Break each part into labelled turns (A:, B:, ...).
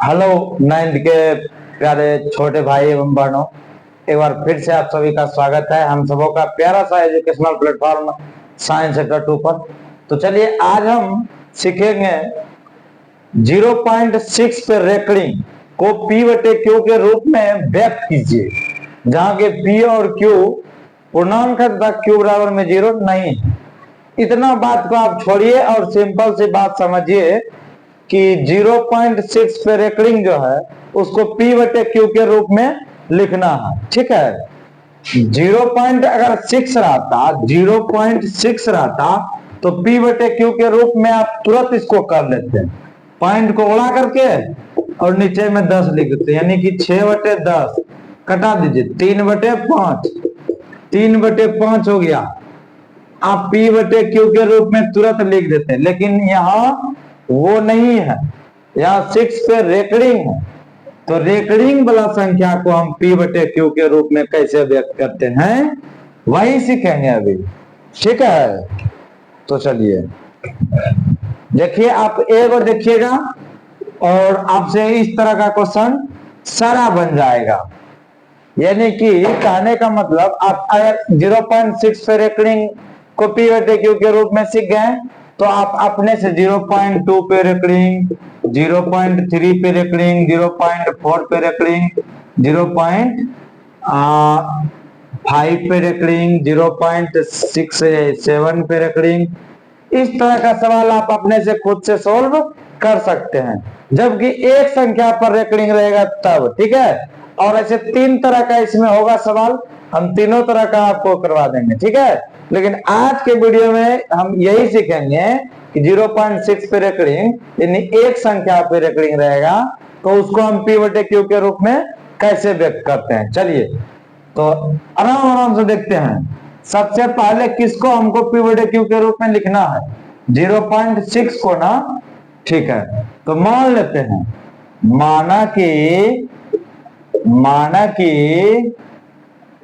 A: Hello ninth के प्यारे छोटे भाई एवं बहनों, एक बार फिर से आप सभी का स्वागत है हम सबों का प्यारा सा एजुकेशनल प्लेटफॉर्म साइंस सेक्टर 2 पर। तो चलिए आज हम सीखेंगे 0.6 पे रेकरिंग को P बटे Q के रूप में व्यक्त कीजिए, जहां के P और Q पूर्णांक है तथा Q बराबर में 0 नहीं है। इतना बात को आप छोड़िए और सिंपल सी बात समझिए कि 0.6 पे रेकरिंग जो है उसको P बटे Q के रूप में लिखना है। ठीक है, 0.6 रहता 0.6 रहता तो P बटे Q के रूप में आप तुरंत इसको कर लेते हैं, पॉइंट को उड़ा करके और नीचे में 10 लिख देते, यानी कि 6 बटे 10 कटा दीजिए, 3 बटे 5 3 बटे 5 हो गया। आप P बटे Q के रूप में तुरंत लिख देते हैं, लेकिन यहाँ वो नहीं है, यहाँ 6 पे रेकरिंग है। तो रेकरिंग वाला संख्या को हम P बटे Q के रूप में कैसे व्यक्त करते हैं वही सीखेंगे अभी। ठीक है, तो चलिए देखिए, आप एक और देखिएगा और आपसे इस तरह का क्वेश्चन सारा बन जाएगा। यानी कि कहने का मतलब आप अगर 0.6 पे रेकरिंग को P बटे Q के रूप में सीख गए तो आप अपने से 0.2 पे रेकरिंग, 0.3 पे रेकरिंग, 0.4 पे रेकरिंग, 0.5 पे रेकरिंग, 0.67 पे रेकरिंग, इस तरह का सवाल आप अपने से खुद से सोल्व कर सकते हैं, जबकि एक संख्या पर रेकरिंग रहेगा तब। ठीक है, और ऐसे 3 तरह का इसमें होगा सवाल, हम तीनों तरह का आपको करवा देंगे। ठीक है, लेकिन आज के वीडियो में हम यही सीखेंगे कि 0.6 पे रेकरिंग यानी एक संख्या पे रेकरिंग रहेगा तो उसको हम P बटे Q के रूप में कैसे व्यक्त करते हैं। चलिए तो आराम आराम से देखते हैं। सबसे पहले किसको हमको P बटे Q के रूप में लिखना है, 0.6 को ना। ठीक है, तो मान लेते हैं, माना कि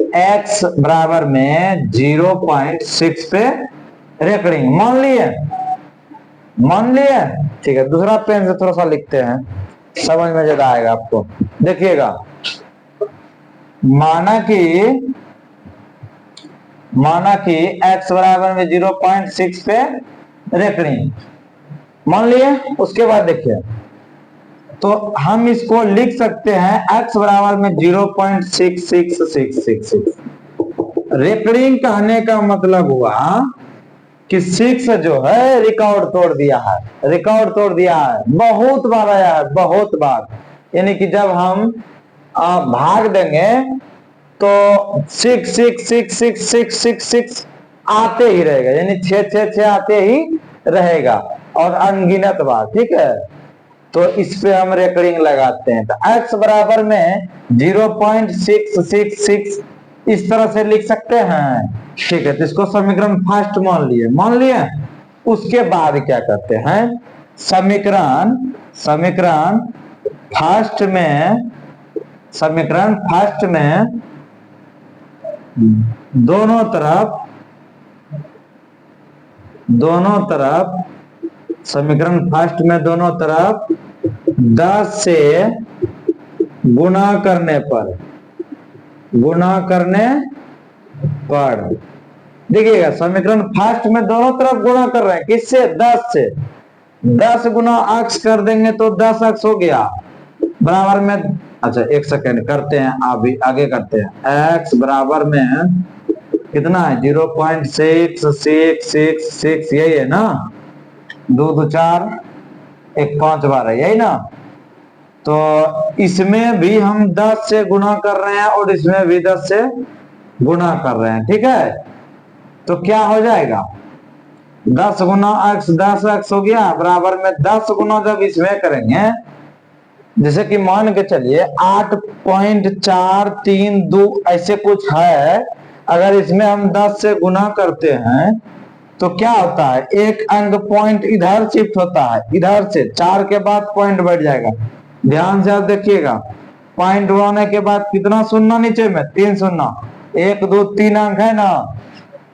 A: x बराबर में 0.6 पे रेकरिंग मान लिए। ठीक है, दूसरा पेन से थोड़ा सा लिखते हैं, समझ में ज्यादा आएगा आपको। देखिएगा, माना कि x बराबर में 0.6 पे रेकरिंग मान लिए। उसके बाद देखिए, तो हम इसको लिख सकते हैं x बराबर में 0.6666। रेकरिंग कहने का मतलब हुआ कि 6 जो है रिकॉर्ड तोड़ दिया है, बहुत बार आया है, बहुत बार। यानी कि जब हम भाग देंगे तो 6 आते ही रहेगा, यानी 6 आते ही रहेगा और अनगिनत बार। ठीक है, तो इस पे हम रेकरिंग लगाते हैं। तो x बराबर में 0.666 इस तरह से लिख सकते हैं। ठीक है, तो इसको समीकरण फर्स्ट मान लिए। उसके बाद क्या करते हैं, समीकरण फर्स्ट में दोनों तरफ समीकरण फर्स्ट में दोनों तरफ 10 से गुणा करने पर देखिएगा, समीकरण फर्स्ट में दोनों तरफ गुणा कर रहे हैं, किससे, 10 से। 10 गुना x कर देंगे तो 10x हो गया, बराबर में, अच्छा एक सेकेंड करते हैं, अभी आगे करते हैं। x बराबर में कितना है, 0.6666, यही है ना, 2 2 4 1 5 12, यही ना। तो इसमें भी हम 10 से गुणा कर रहे हैं और इसमें भी 10 से गुणा कर रहे हैं। ठीक है, तो क्या हो जाएगा, 10 गुना x 10x हो गया, बराबर में 10 गुना जब इसमें करेंगे, जैसे कि मान के चलिए 8.432 ऐसे कुछ है, अगर इसमें हम 10 से गुना करते हैं तो क्या होता है, एक अंक पॉइंट इधर शिफ्ट होता है, इधर से 4 के बाद पॉइंट बढ़ जाएगा। ध्यान से आप देखिएगा, पॉइंट होने के बाद कितना शून्य नीचे में, 3 शून्य, 1 2 3 अंक है ना,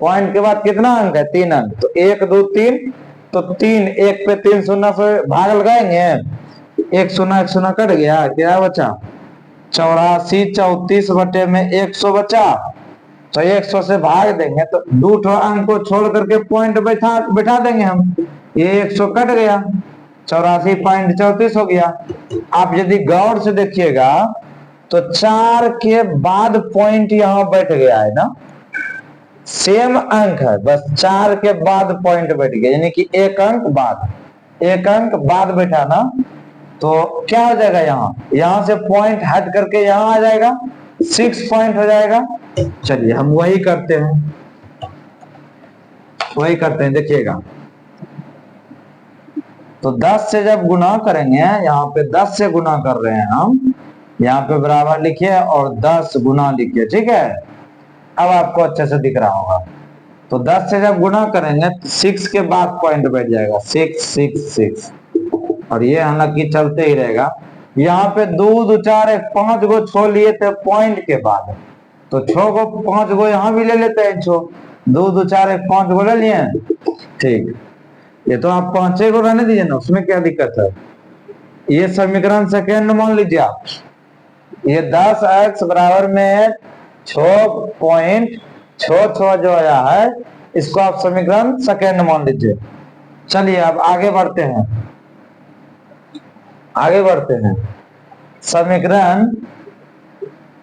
A: पॉइंट के बाद कितना अंक है, 3 अंक, तो 1 2 3, तो 3 1 पे 3 शून्य से भाग लगाएंगे, एक शून्य कट गया, क्या बचा 84, 34 बटे में 100 बचा। तो 100 से भाग देंगे तो 2 अंक को छोड़ करके पॉइंट बैठा देंगे हम। ये 100 कट गया, 84.34 हो गया। आप यदि गौर से देखिएगा तो 4 के बाद पॉइंट यहां बैठ गया है ना, सेम अंक है, बस 4 के बाद पॉइंट बैठ गया, यानी कि एक अंक बाद बैठा ना। तो क्या हो जाएगा, यहां से पॉइंट हट करके यहां आ जाएगा, 6 पॉइंट हो जाएगा। चलिए हम वही करते हैं, देखिएगा। तो 10 से जब गुना करेंगे, यहाँ पे 10 से गुना कर रहे हैं हम, यहाँ पे बराबर लिखिए और 10 गुना लिखिए, ठीक है। अब आपको अच्छे से दिख रहा होगा। तो 10 से जब गुना करेंगे तो 6 के बाद पॉइंट बैठ जाएगा, 6 6 6, और ये हालांकि चलते ही रहेगा। यहाँ पे 2 2 4 1 5 गो छो लिए थे पॉइंट के बाद, तो 6 को 5 गो यहाँ भी ले लेते हैं, 2 2 4 1 5 गो ले लिए, ठीक। ये तो आप 5 को रहने दीजिए ना, उसमें क्या दिक्कत है। ये समीकरण सेकेंड मान लीजिए आप, ये 10x बराबर में 6.66 जो आया है, इसको आप समीकरण सेकेंड मान लीजिए। चलिए अब आगे बढ़ते हैं।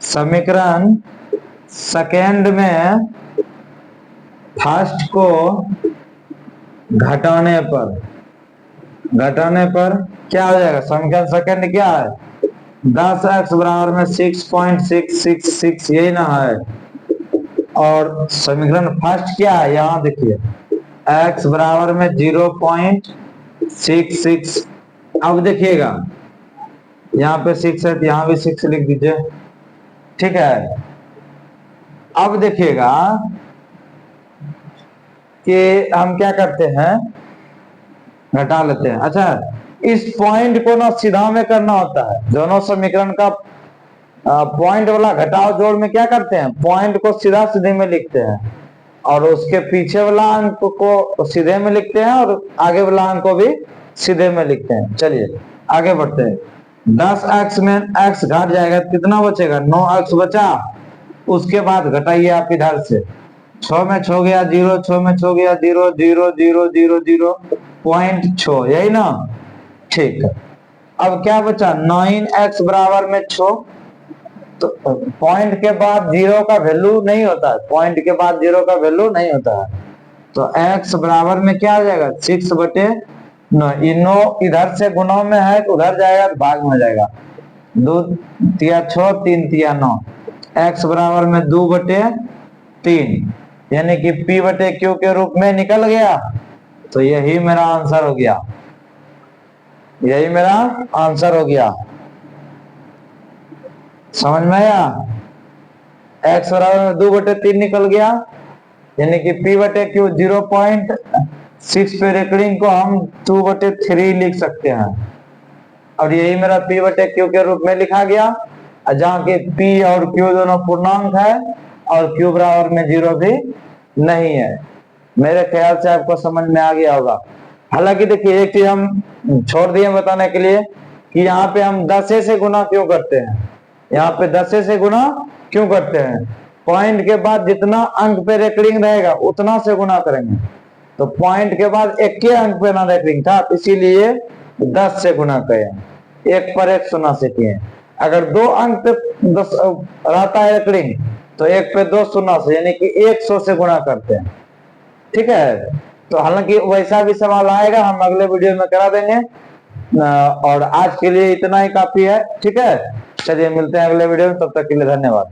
A: समीकरण सेकेंड में फर्स्ट को घटाने पर क्या हो जाएगा, समीकरण सेकेंड क्या है, 10x बराबर में 6.666, यही ना है। और समीकरण फर्स्ट क्या है, यहां देखिए x बराबर में 0.66। अब देखिएगा यहाँ पे 6 है, यहाँ भी 6 लिख दीजिए, ठीक है। अब देखिएगा कि हम क्या करते हैं, घटा लेते हैं। अच्छा, इस पॉइंट को ना सीधा में करना होता है, दोनों समीकरण का पॉइंट वाला घटाव जोड़ में क्या करते हैं, पॉइंट को सीधा सीधे में लिखते हैं, और उसके पीछे वाला अंक को सीधे में लिखते हैं, और आगे वाला अंक को भी सीधे में लिखते हैं। चलिए आगे बढ़ते हैं। 10x में x घट जाएगा, कितना बचेगा, 9x बचा। उसके बाद घटाइए आप इधर से, 6 में 6 गया 0, 6 में 6 गया 0, 0 0 0 0.6, यही ना, ठीक है। अब क्या बचा, 9x बराबर में 6। तो पॉइंट के बाद जीरो का वैल्यू नहीं होता है, तो x बराबर में क्या हो जाएगा, 6/9। इधर से गुना में है तो उधर जाएगा तो भाग में जाएगा, 2 तिया 6, 3 तिया 9, x बराबर में 2/3, यानी कि p/q के रूप में निकल गया। तो यही मेरा आंसर हो गया, समझ में आया। x बराबर में 2/3 निकल गया, यानी कि p/q 0.6 पे रेकरिंग को हम 2/3 लिख सकते हैं, और यही मेरा p/q के रूप में लिखा गया, जहाँ की p और q दोनों पूर्णांक है और q बराबर में 0 भी नहीं है। मेरे ख्याल से आपको समझ में आ गया होगा। हालांकि देखिए एक चीज हम छोड़ दिए बताने के लिए कि यहाँ पे हम 10 से गुना क्यों करते हैं, पॉइंट के बाद जितना अंक पे रेकरिंग रहेगा उतना से गुना करेंगे। तो पॉइंट के बाद एक के अंक पे ना रेकरिंग था, इसीलिए 10 से गुना करें, 1 पर 1 शून्य से किए। अगर 2 अंक पे 10 रहता है रेकरिंग तो 1 पे 2 शून्य से, यानी कि 100 से गुना करते हैं, ठीक है। तो हालांकि वैसा भी सवाल आएगा, हम अगले वीडियो में करा देंगे, और आज के लिए इतना ही काफी है, ठीक है। चलिए मिलते हैं अगले वीडियो में, तब तक के लिए धन्यवाद।